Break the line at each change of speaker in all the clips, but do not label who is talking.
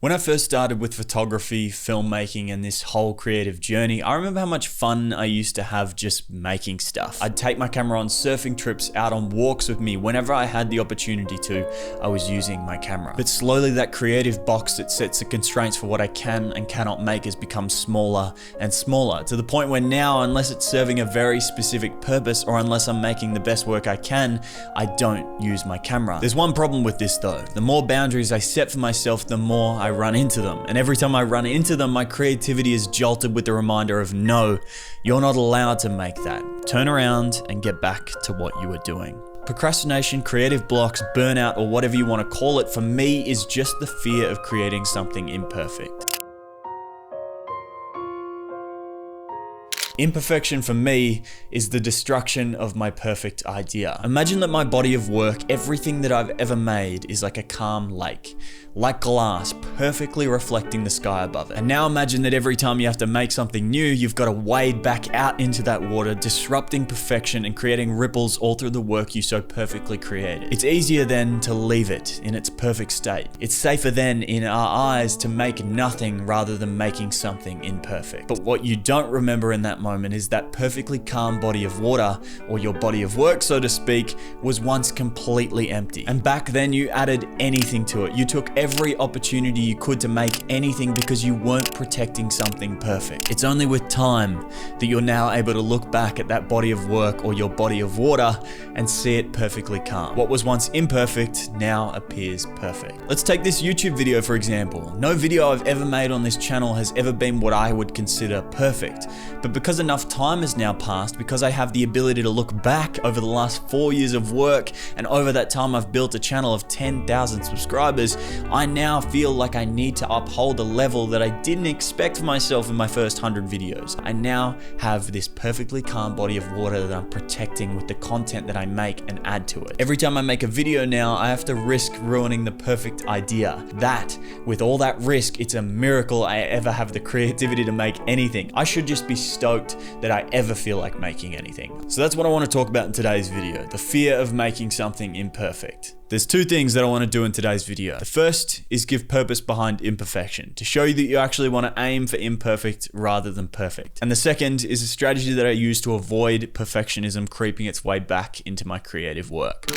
When I first started with photography, filmmaking, and this whole creative journey, I remember how much fun I used to have just making stuff. I'd take my camera on surfing trips, out on walks with me. Whenever I had the opportunity to, I was using my camera. But slowly that creative box that sets the constraints for what I can and cannot make has become smaller and smaller, to the point where now, unless it's serving a very specific purpose or unless I'm making the best work I can, I don't use my camera. There's one problem with this though. The more boundaries I set for myself, the more I run into them. And every time I run into them, my creativity is jolted with the reminder of no, you're not allowed to make that. Turn around and get back to what you were doing. Procrastination, creative blocks, burnout, or whatever you want to call it, for me is just the fear of creating something imperfect. Imperfection for me is the destruction of my perfect idea. Imagine that my body of work, everything that I've ever made, is like a calm lake, like glass, perfectly reflecting the sky above it. And now imagine that every time you have to make something new, you've got to wade back out into that water, disrupting perfection and creating ripples all through the work you so perfectly created. It's easier then to leave it in its perfect state. It's safer then in our eyes to make nothing rather than making something imperfect. But what you don't remember in that moment is that perfectly calm body of water, or your body of work so to speak, was once completely empty. And back then you added anything to it. You took every opportunity you could to make anything because you weren't protecting something perfect. It's only with time that you're now able to look back at that body of work or your body of water and see it perfectly calm. What was once imperfect now appears perfect. Let's take this YouTube video for example. No video I've ever made on this channel has ever been what I would consider perfect. But because enough time has now passed, because I have the ability to look back over the last 4 years of work, and over that time I've built a channel of 10,000 subscribers, I now feel like I need to uphold a level that I didn't expect for myself in my first 100 videos. I now have this perfectly calm body of water that I'm protecting with the content that I make and add to it. Every time I make a video now, I have to risk ruining the perfect idea. That, with all that risk, it's a miracle I ever have the creativity to make anything. I should just be stoked that I ever feel like making anything. So that's what I want to talk about in today's video, the fear of making something imperfect. There's two things that I want to do in today's video. The first is give purpose behind imperfection, to show you that you actually want to aim for imperfect rather than perfect. And the second is a strategy that I use to avoid perfectionism creeping its way back into my creative work.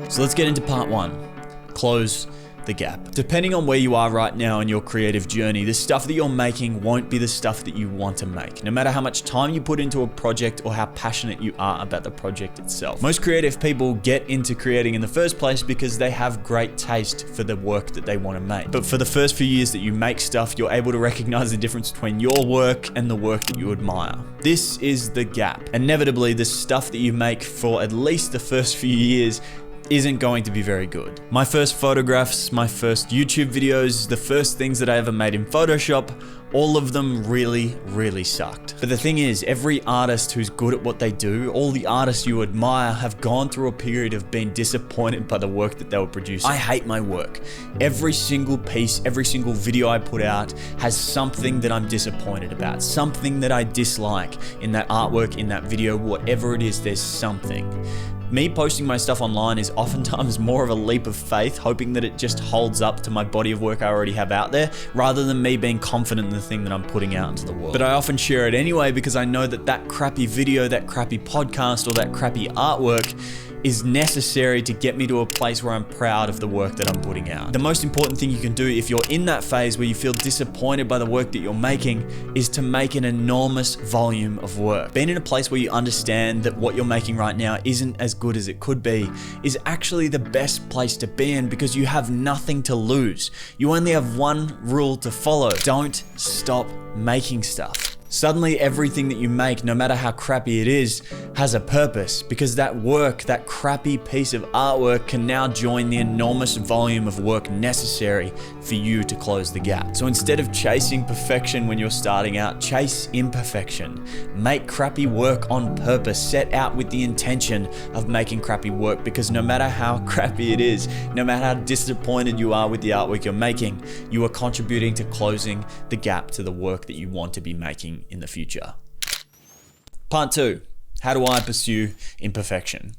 So let's get into part one, close the gap. Depending on where you are right now in your creative journey, the stuff that you're making won't be the stuff that you want to make, no matter how much time you put into a project or how passionate you are about the project itself. Most creative people get into creating in the first place because they have great taste for the work that they want to make. But for the first few years that you make stuff, you're able to recognize the difference between your work and the work that you admire. This is the gap. Inevitably, the stuff that you make for at least the first few years isn't going to be very good. My first photographs, my first YouTube videos, the first things that I ever made in Photoshop, all of them really sucked. But the thing is, every artist who's good at what they do, all the artists you admire have gone through a period of being disappointed by the work that they were producing. I hate my work. Every single piece, every single video I put out has something that I'm disappointed about, something that I dislike in that artwork, in that video, whatever it is, there's something. Me posting my stuff online is oftentimes more of a leap of faith, hoping that it just holds up to my body of work I already have out there, rather than me being confident in the thing that I'm putting out into the world. But I often share it anyway because I know that that crappy video, that crappy podcast, or that crappy artwork is necessary to get me to a place where I'm proud of the work that I'm putting out. The most important thing you can do if you're in that phase where you feel disappointed by the work that you're making is to make an enormous volume of work. Being in a place where you understand that what you're making right now isn't as good as it could be is actually the best place to be in, because you have nothing to lose. You only have one rule to follow: don't stop making stuff. Suddenly everything that you make, no matter how crappy it is, has a purpose, because that work, that crappy piece of artwork, can now join the enormous volume of work necessary for you to close the gap. So instead of chasing perfection when you're starting out, chase imperfection. Make crappy work on purpose. Set out with the intention of making crappy work, because no matter how crappy it is, no matter how disappointed you are with the artwork you're making, you are contributing to closing the gap to the work that you want to be making in the future. Part two, how do I pursue imperfection?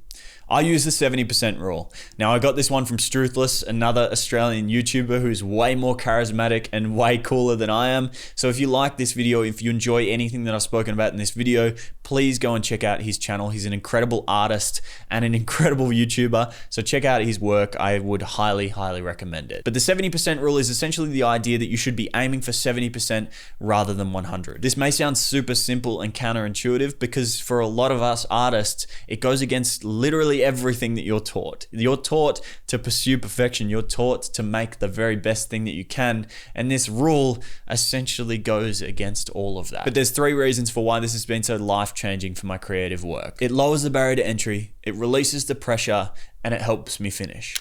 I use the 70% rule. Now, I got this one from Struthless, another Australian YouTuber who's way more charismatic and way cooler than I am. So if you like this video, if you enjoy anything that I've spoken about in this video, please go and check out his channel. He's an incredible artist and an incredible YouTuber. So check out his work. I would highly, highly recommend it. But the 70% rule is essentially the idea that you should be aiming for 70% rather than 100. This may sound super simple and counterintuitive because for a lot of us artists, it goes against literally everything that you're taught. You're taught to pursue perfection. You're taught to make the very best thing that you can. And this rule essentially goes against all of that. But there's 3 reasons for why this has been so life-changing for my creative work. It lowers the barrier to entry, it releases the pressure, and it helps me finish.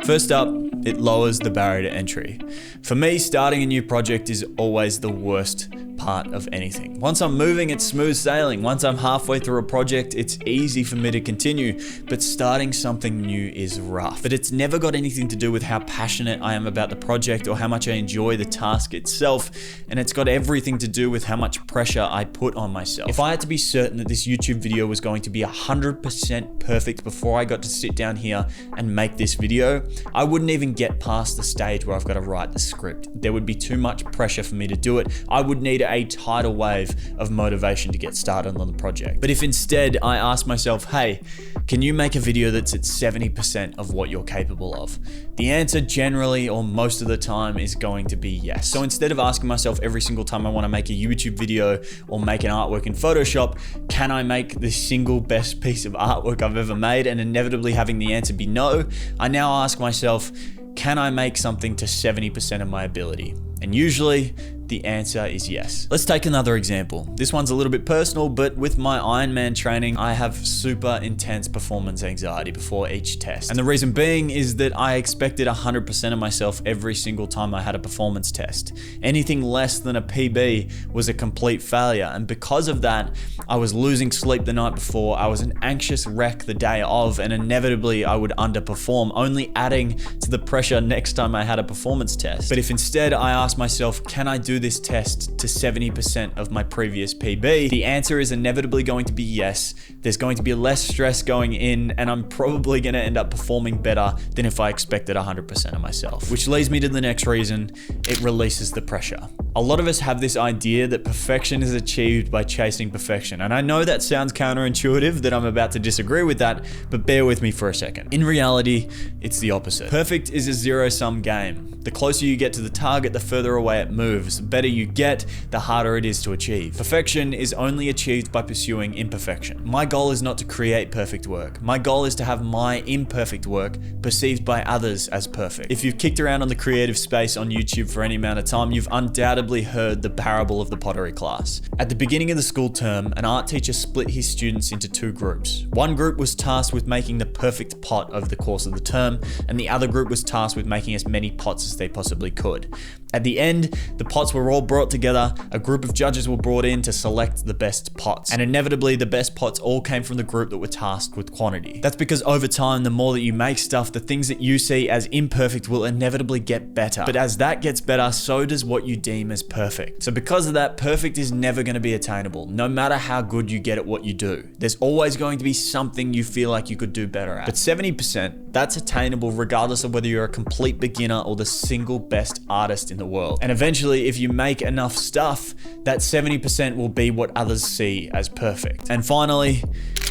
First up, it lowers the barrier to entry. For me, starting a new project is always the worst part of anything. Once I'm moving, it's smooth sailing. Once I'm halfway through a project, it's easy for me to continue, but starting something new is rough. But it's never got anything to do with how passionate I am about the project or how much I enjoy the task itself, and it's got everything to do with how much pressure I put on myself. If I had to be certain that this YouTube video was going to be 100% perfect before I got to sit down here and make this video, I wouldn't even get past the stage where I've got to write the script. There would be too much pressure for me to do it. I would need a tidal wave of motivation to get started on the project. But if instead I ask myself, hey, can you make a video that's at 70% of what you're capable of? The answer generally or most of the time is going to be yes. So instead of asking myself every single time I want to make a YouTube video or make an artwork in Photoshop, can I make the single best piece of artwork I've ever made, and inevitably having the answer be no, I now ask myself, can I make something to 70% of my ability? And usually the answer is yes. Let's take another example. This one's a little bit personal, but with my Ironman training, I have super intense performance anxiety before each test. And the reason being is that I expected 100% of myself every single time I had a performance test. Anything less than a PB was a complete failure. And because of that, I was losing sleep the night before. I was an anxious wreck the day of, and inevitably I would underperform, only adding to the pressure next time I had a performance test. But if instead I asked myself, can I do this test to 70% of my previous PB? The answer is inevitably going to be yes. There's going to be less stress going in, and I'm probably going to end up performing better than if I expected 100% of myself. Which leads me to the next reason: it releases the pressure. A lot of us have this idea that perfection is achieved by chasing perfection. And I know that sounds counterintuitive, that I'm about to disagree with that, but bear with me for a second. In reality, it's the opposite. Perfect is a zero-sum game. The closer you get to the target, the further away it moves. The better you get, the harder it is to achieve. Perfection is only achieved by pursuing imperfection. My goal is not to create perfect work. My goal is to have my imperfect work perceived by others as perfect. If you've kicked around on the creative space on YouTube for any amount of time, you've undoubtedly heard the parable of the pottery class. At the beginning of the school term, an art teacher split his students into 2 groups. One group was tasked with making the perfect pot over the course of the term, and the other group was tasked with making as many pots as they possibly could. At the end, the pots were all brought together, a group of judges were brought in to select the best pots, and inevitably the best pots all came from the group that were tasked with quantity. That's because over time, the more that you make stuff, the things that you see as imperfect will inevitably get better. But as that gets better, so does what you deem as perfect. So because of that, perfect is never going to be attainable, no matter how good you get at what you do. There's always going to be something you feel like you could do better at. But 70%, that's attainable regardless of whether you're a complete beginner or the single best artist in the world. And eventually, if you make enough stuff, that 70% will be what others see as perfect. And finally,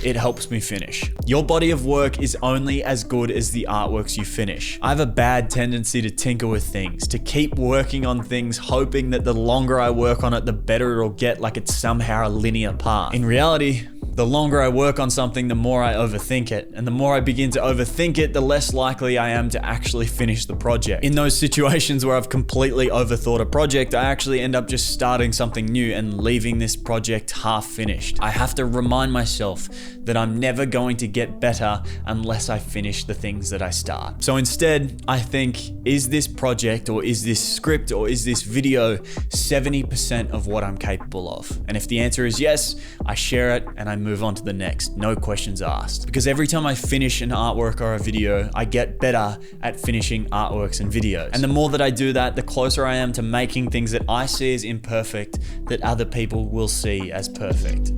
it helps me finish. Your body of work is only as good as the artworks you finish. I have a bad tendency to tinker with things, to keep working on things, hoping that the longer I work on it, the better it'll get, like it's somehow a linear path. In reality, the longer I work on something, the more I overthink it. And the more I begin to overthink it, the less likely I am to actually finish the project. In those situations where I've completely overthought a project, I actually end up just starting something new and leaving this project half finished. I have to remind myself that I'm never going to get better unless I finish the things that I start. So instead, I think, is this project or is this script or is this video 70% of what I'm capable of? And if the answer is yes, I share it and I move on to the next, no questions asked. Because every time I finish an artwork or a video, I get better at finishing artworks and videos. And the more that I do that, the closer I am to making things that I see as imperfect that other people will see as perfect.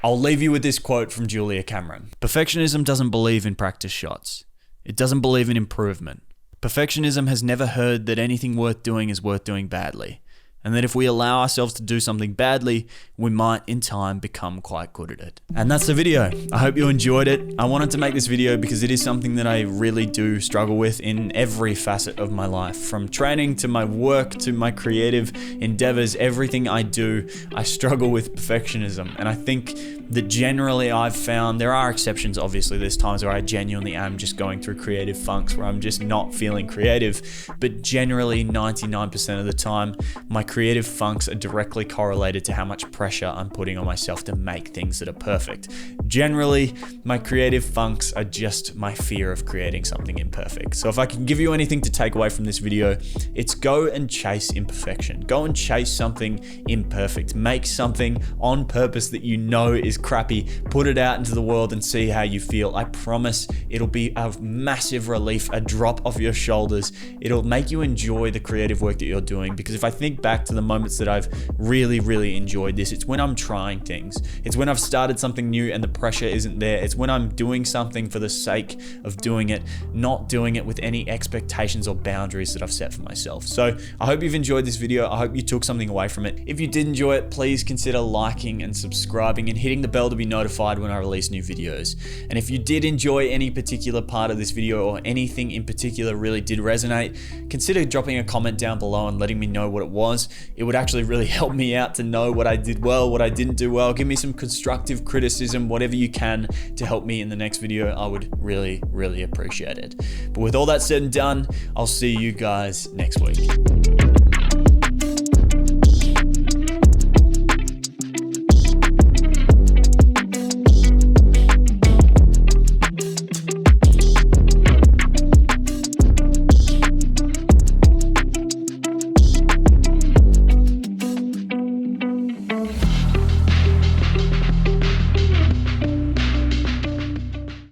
I'll leave you with this quote from Julia Cameron. Perfectionism doesn't believe in practice shots. It doesn't believe in improvement. Perfectionism has never heard that anything worth doing is worth doing badly, and that if we allow ourselves to do something badly, we might in time become quite good at it. And that's the video. I hope you enjoyed it. I wanted to make this video because it is something that I really do struggle with in every facet of my life. From training to my work to my creative endeavors, everything I do, I struggle with perfectionism. And I think that generally I've found, there are exceptions obviously, there's times where I genuinely am just going through creative funks where I'm just not feeling creative, but generally 99% of the time, my creative funks are directly correlated to how much pressure I'm putting on myself to make things that are perfect. Generally, my creative funks are just my fear of creating something imperfect. So if I can give you anything to take away from this video, it's go and chase imperfection. Go and chase something imperfect. Make something on purpose that you know is crappy, put it out into the world and see how you feel. I promise it'll be a massive relief, a drop off your shoulders. It'll make you enjoy the creative work that you're doing, because if I think back to the moments that I've really enjoyed this, it's when I'm trying things. It's when I've started something new and the pressure isn't there. It's when I'm doing something for the sake of doing it, not doing it with any expectations or boundaries that I've set for myself. So I hope you've enjoyed this video. I hope you took something away from it. If you did enjoy it, please consider liking and subscribing and hitting the bell to be notified when I release new videos. And if you did enjoy any particular part of this video or anything in particular really did resonate, consider dropping a comment down below and letting me know what it was. It would actually really help me out to know what I did well, what I didn't do well. Give me some constructive criticism, whatever you can to help me in the next video. I would really appreciate it. But with all that said and done, I'll see you guys next week.